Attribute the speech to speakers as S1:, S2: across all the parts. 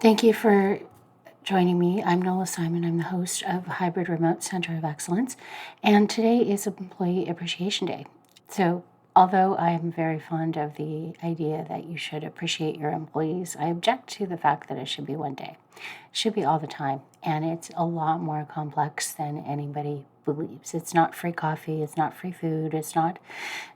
S1: Thank you for joining me. I'm Nola Simon. I'm the host of Hybrid Remote Center of Excellence, and today is Employee Appreciation Day. So, although I'm very fond of the idea that you should appreciate your employees, I object to the fact that it should be one day. It should be all the time, and it's a lot more complex than anybody believes. It's not free coffee, it's not free food, it's not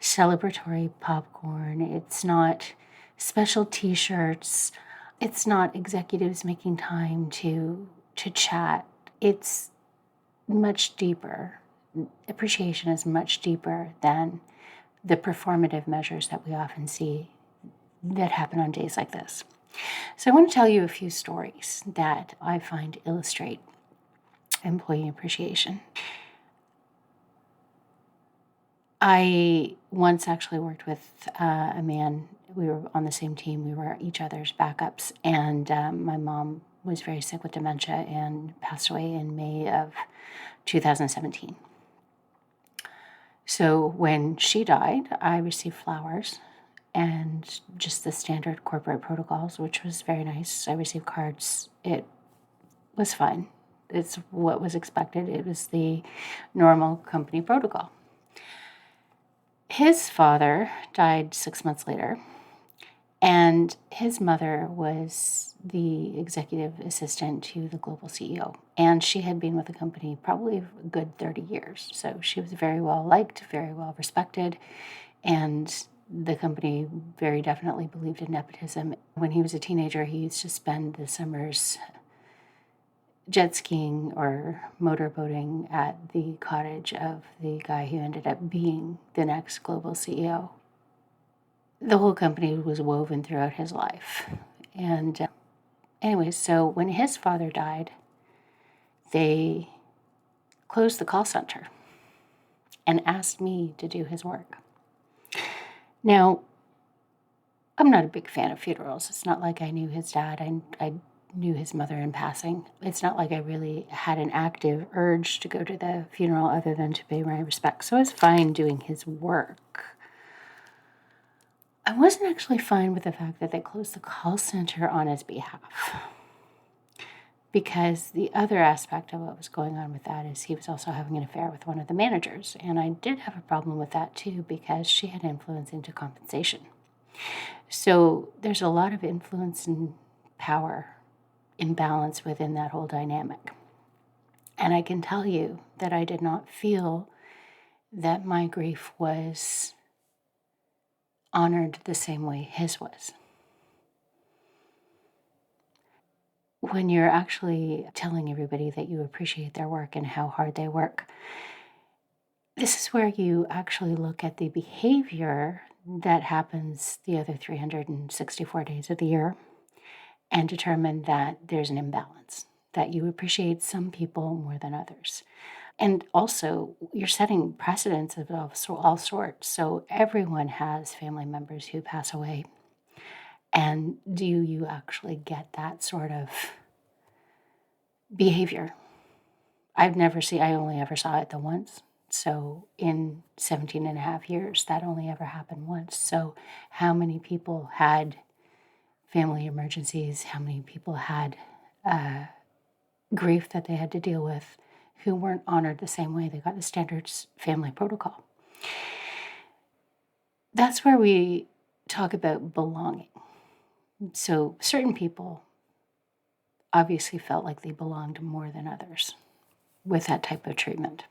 S1: celebratory popcorn, it's not special t-shirts, it's not executives making time to chat. It's much deeper. Appreciation is much deeper than the performative measures that we often see that happen on days like this. So I want to tell you a few stories that I find illustrate employee appreciation. I once actually worked with a man. We were on the same team. We were each other's backups. And my mom was very sick with dementia and passed away in May of 2017. So when she died, I received flowers and just the standard corporate protocols, which was very nice. I received cards. It was fine. It's what was expected. It was the normal company protocol. His father died 6 months later, and his mother was the executive assistant to the global CEO. And she had been with the company probably a good 30 years. So she was very well liked, very well respected, and the company very definitely believed in nepotism. When he was a teenager, he used to spend the summers jet skiing or motorboating at the cottage of the guy who ended up being the next global CEO. The whole company was woven throughout his life. And anyway, so when his father died, they closed the call center and asked me to do his work. Now, I'm not a big fan of funerals. It's not like I knew his dad. I knew his mother in passing. It's not like I really had an active urge to go to the funeral other than to pay my respects. So I was fine doing his work. I wasn't actually fine with the fact that they closed the call center on his behalf. Because the other aspect of what was going on with that is he was also having an affair with one of the managers. And I did have a problem with that too, because she had influence into compensation. So there's a lot of influence and power imbalance within that whole dynamic. And I can tell you that I did not feel that my grief was honored the same way his was. When you're actually telling everybody that you appreciate their work and how hard they work, this is where you actually look at the behavior that happens the other 364 days of the year and determine that there's an imbalance, that you appreciate some people more than others. And also, you're setting precedents of all sorts. So everyone has family members who pass away. And do you actually get that sort of behavior? I only ever saw it the once. So in 17 and a half years, that only ever happened once. So how many people had family emergencies? How many people had grief that they had to deal with who weren't honored the same way? They got the standard family protocol. That's where we talk about belonging. So certain people obviously felt like they belonged more than others with that type of treatment.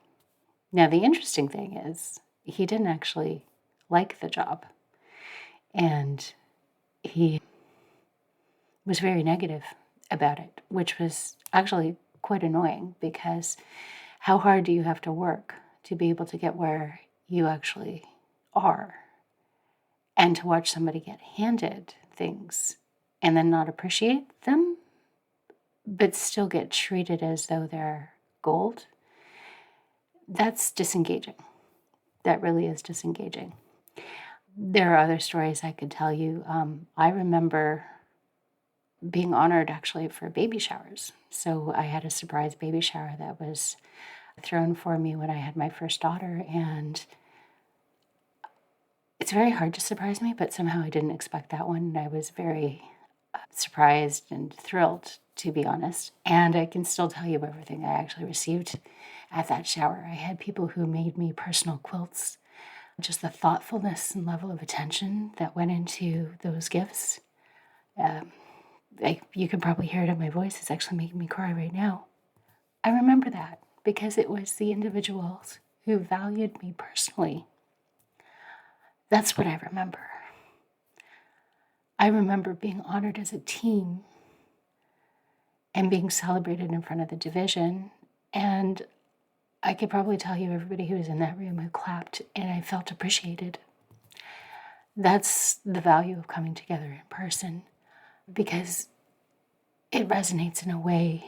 S1: Now, the interesting thing is he didn't actually like the job, and he was very negative about it, which was actually quite annoying, because how hard do you have to work to be able to get where you actually are, and to watch somebody get handed things and then not appreciate them, but still get treated as though they're gold? That's disengaging. That really is disengaging. There are other stories I could tell you. I remember being honored actually for baby showers. So I had a surprise baby shower that was thrown for me when I had my first daughter, and it's very hard to surprise me, but somehow I didn't expect that one, and I was very surprised and thrilled, to be honest. And I can still tell you everything I actually received at that shower. I had people who made me personal quilts. Just the thoughtfulness and level of attention that went into those gifts. You can probably hear it in my voice. It's actually making me cry right now. I remember that because it was the individuals who valued me personally. That's what I remember. I remember being honored as a team and being celebrated in front of the division. And I could probably tell you everybody who was in that room who clapped, and I felt appreciated. That's the value of coming together in person, because it resonates in a way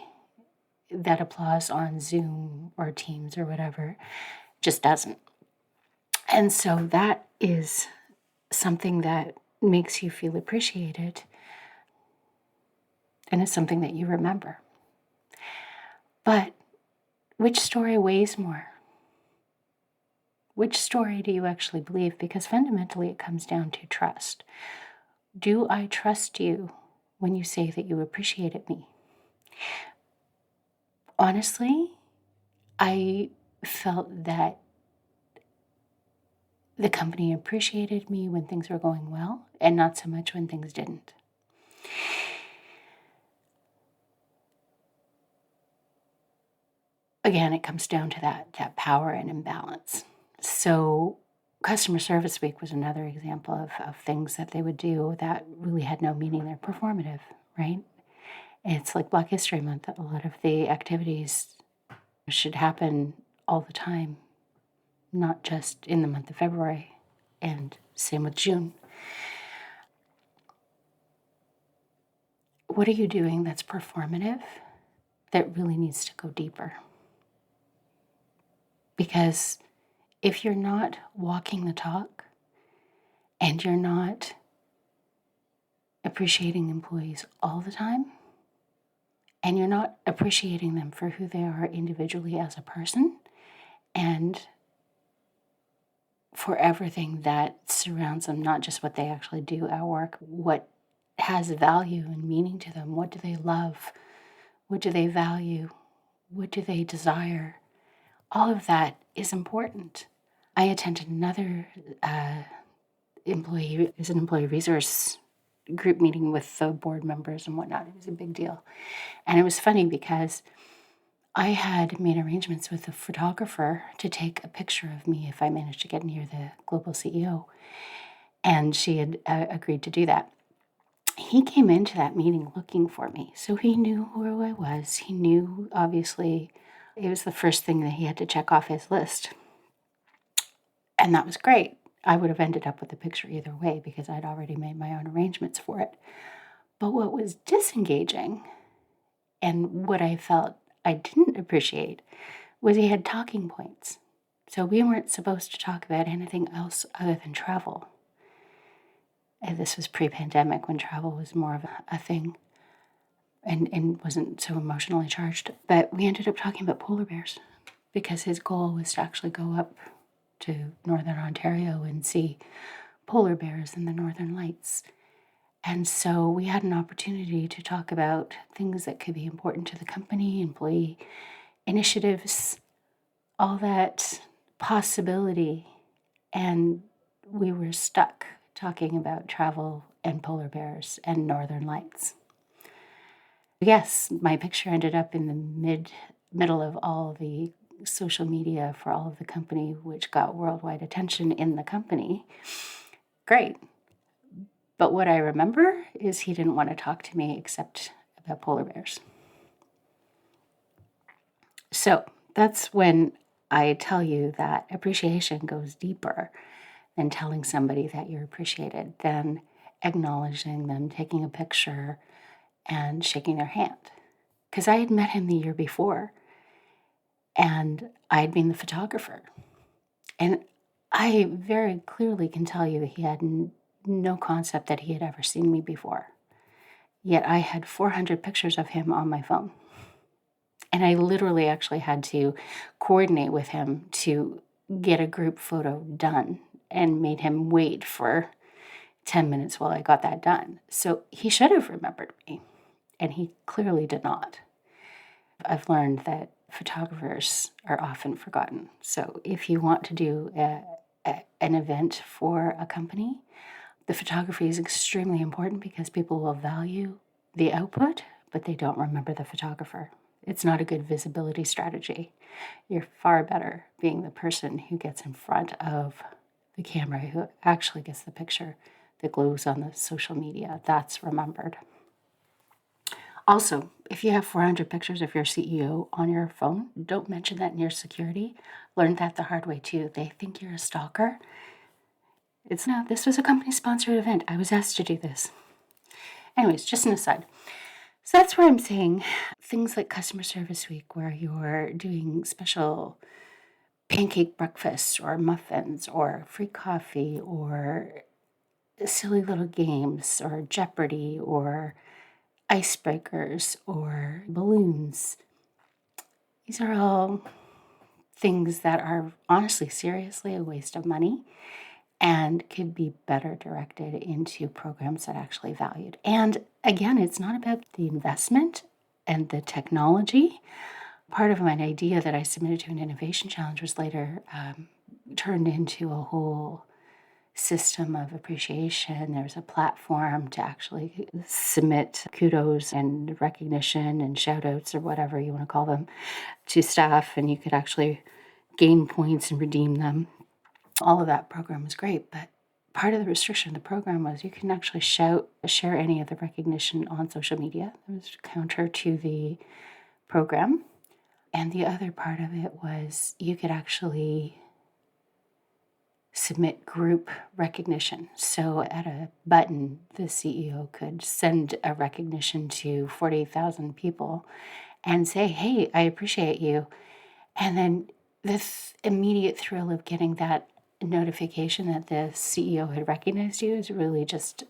S1: that applause on Zoom or Teams or whatever just doesn't. And so that is something that makes you feel appreciated, and it's something that you remember. But which story weighs more? Which story do you actually believe? Because fundamentally it comes down to trust. Do I trust you when you say that you appreciated me? Honestly, I felt that the company appreciated me when things were going well and not so much when things didn't. Again, it comes down to that power and imbalance. So customer service week was another example of things that they would do that really had no meaning. They're performative, right? It's like Black History Month. A lot of the activities should happen all the time, not just in the month of February, and same with June. What are you doing that's performative that really needs to go deeper? Because if you're not walking the talk and you're not appreciating employees all the time, and you're not appreciating them for who they are individually as a person, and for everything that surrounds them, not just what they actually do at work, what has value and meaning to them, what do they love, what do they value, what do they desire, all of that is important. I attended another employee resource group meeting with the board members and whatnot. It was a big deal. And it was funny because I had made arrangements with a photographer to take a picture of me if I managed to get near the global CEO. And she had agreed to do that. He came into that meeting looking for me. So he knew who I was. He knew, obviously, it was the first thing that he had to check off his list. And that was great. I would have ended up with the picture either way because I'd already made my own arrangements for it. But what was disengaging and what I felt I didn't appreciate was he had talking points. So we weren't supposed to talk about anything else other than travel. And this was pre-pandemic when travel was more of a thing and wasn't so emotionally charged. But we ended up talking about polar bears because his goal was to actually go up to Northern Ontario and see polar bears and the Northern Lights. And so we had an opportunity to talk about things that could be important to the company, employee initiatives, all that possibility. And we were stuck talking about travel and polar bears and Northern Lights. Yes, my picture ended up in the middle of all the social media for all of the company, which got worldwide attention in the company. Great. But what I remember is he didn't want to talk to me except about polar bears. So that's when I tell you that appreciation goes deeper than telling somebody that you're appreciated, than acknowledging them, taking a picture, and shaking their hand. Because I had met him the year before, and I had been the photographer. And I very clearly can tell you that he had no concept that he had ever seen me before. Yet I had 400 pictures of him on my phone. And I literally actually had to coordinate with him to get a group photo done and made him wait for 10 minutes while I got that done. So he should have remembered me, and he clearly did not. I've learned that photographers are often forgotten. So if you want to do an event for a company, the photography is extremely important because people will value the output, but they don't remember the photographer. It's not a good visibility strategy. You're far better being the person who gets in front of the camera, who actually gets the picture that glows on the social media. That's remembered. Also, if you have 400 pictures of your CEO on your phone, don't mention that near security. Learned that the hard way too. They think you're a stalker. No, this was a company sponsored event. I was asked to do this. Anyways, just an aside. So that's where I'm saying things like Customer Service Week, where you're doing special pancake breakfasts or muffins or free coffee or silly little games or Jeopardy or icebreakers or balloons. These are all things that are honestly, seriously a waste of money and could be better directed into programs that actually valued. And again, it's not about the investment and the technology. Part of my idea that I submitted to an innovation challenge was later turned into a whole system of appreciation. There's a platform to actually submit kudos and recognition and shout outs or whatever you want to call them to staff, and you could actually gain points and redeem them. All of that program was great, but part of the restriction of the program was you can actually share any of the recognition on social media. It was counter to the program. And the other part of it was you could actually submit group recognition. So at a button, the CEO could send a recognition to 40,000 people and say, hey, I appreciate you. And then this immediate thrill of getting that notification that the CEO had recognized you is really just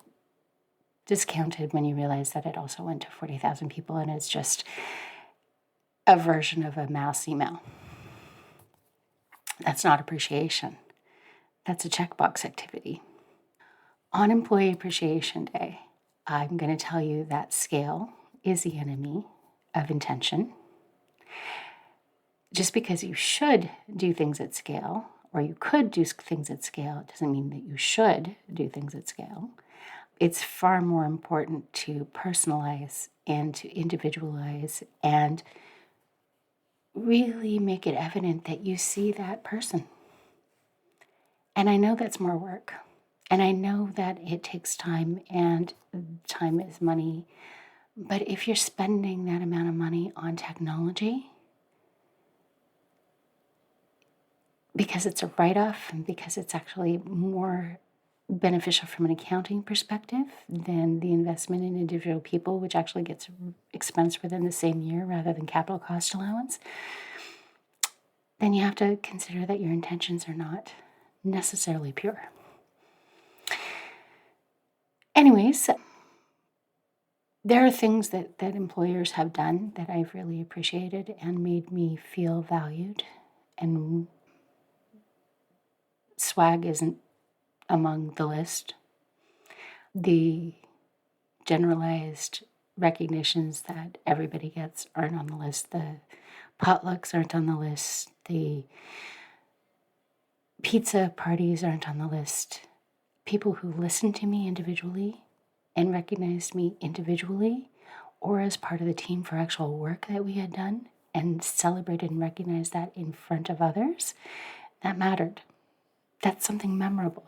S1: discounted when you realize that it also went to 40,000 people and it's just a version of a mass email. That's not appreciation. That's a checkbox activity. On Employee Appreciation Day, I'm going to tell you that scale is the enemy of intention. Just because you should do things at scale, or you could do things at scale, it doesn't mean that you should do things at scale. It's far more important to personalize and to individualize and really make it evident that you see that person. And I know that's more work. And I know that it takes time, and time is money. But if you're spending that amount of money on technology, because it's a write-off and because it's actually more beneficial from an accounting perspective than the investment in individual people, which actually gets expensed within the same year rather than capital cost allowance, then you have to consider that your intentions are not necessarily pure. Anyways, there are things that employers have done that I've really appreciated and made me feel valued, and swag isn't among the list. The generalized recognitions that everybody gets aren't on the list. The potlucks aren't on the list. The pizza parties aren't on the list. People who listened to me individually and recognized me individually or as part of the team for actual work that we had done and celebrated and recognized that in front of others, that mattered. That's something memorable.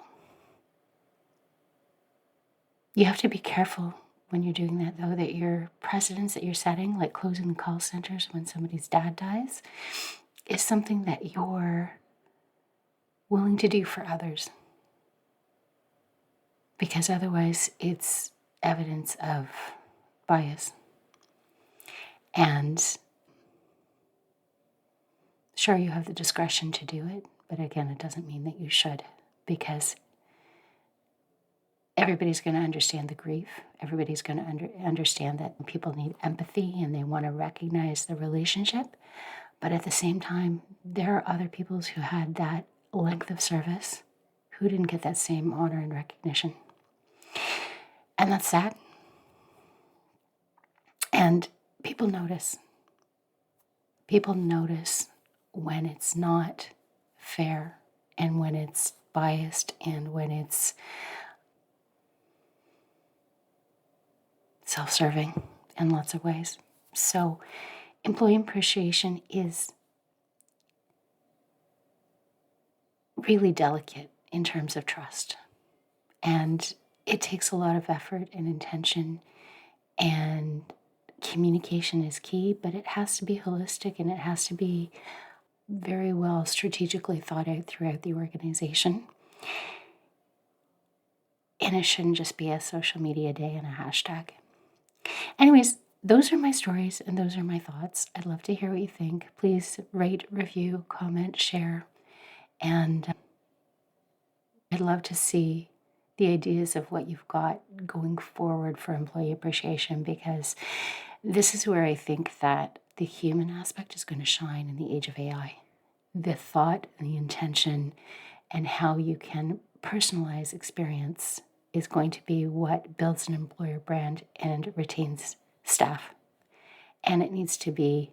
S1: You have to be careful when you're doing that, though, that your precedents that you're setting, like closing the call centers when somebody's dad dies, is something that you're willing to do for others. Because otherwise, it's evidence of bias. And sure, you have the discretion to do it, but again, it doesn't mean that you should, because everybody's going to understand the grief. Everybody's going to understand that people need empathy and they want to recognize the relationship. But at the same time, there are other peoples who had that length of service who didn't get that same honor and recognition. And that's sad. And people notice. People notice when it's not fair and when it's biased and when it's self-serving in lots of ways. So employee appreciation is really delicate in terms of trust. And it takes a lot of effort and intention, and communication is key, but it has to be holistic and it has to be very well strategically thought out throughout the organization. And it shouldn't just be a social media day and a hashtag. Anyways, those are my stories and those are my thoughts. I'd love to hear what you think. Please rate, review, comment, share. And I'd love to see the ideas of what you've got going forward for employee appreciation, because this is where I think that the human aspect is going to shine in the age of AI. The thought and the intention and how you can personalize experience is going to be what builds an employer brand and retains staff. And it needs to be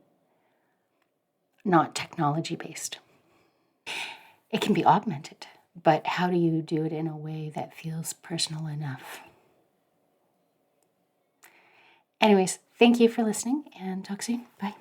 S1: not technology based. It can be augmented, but how do you do it in a way that feels personal enough? Anyways, thank you for listening and talk soon. Bye.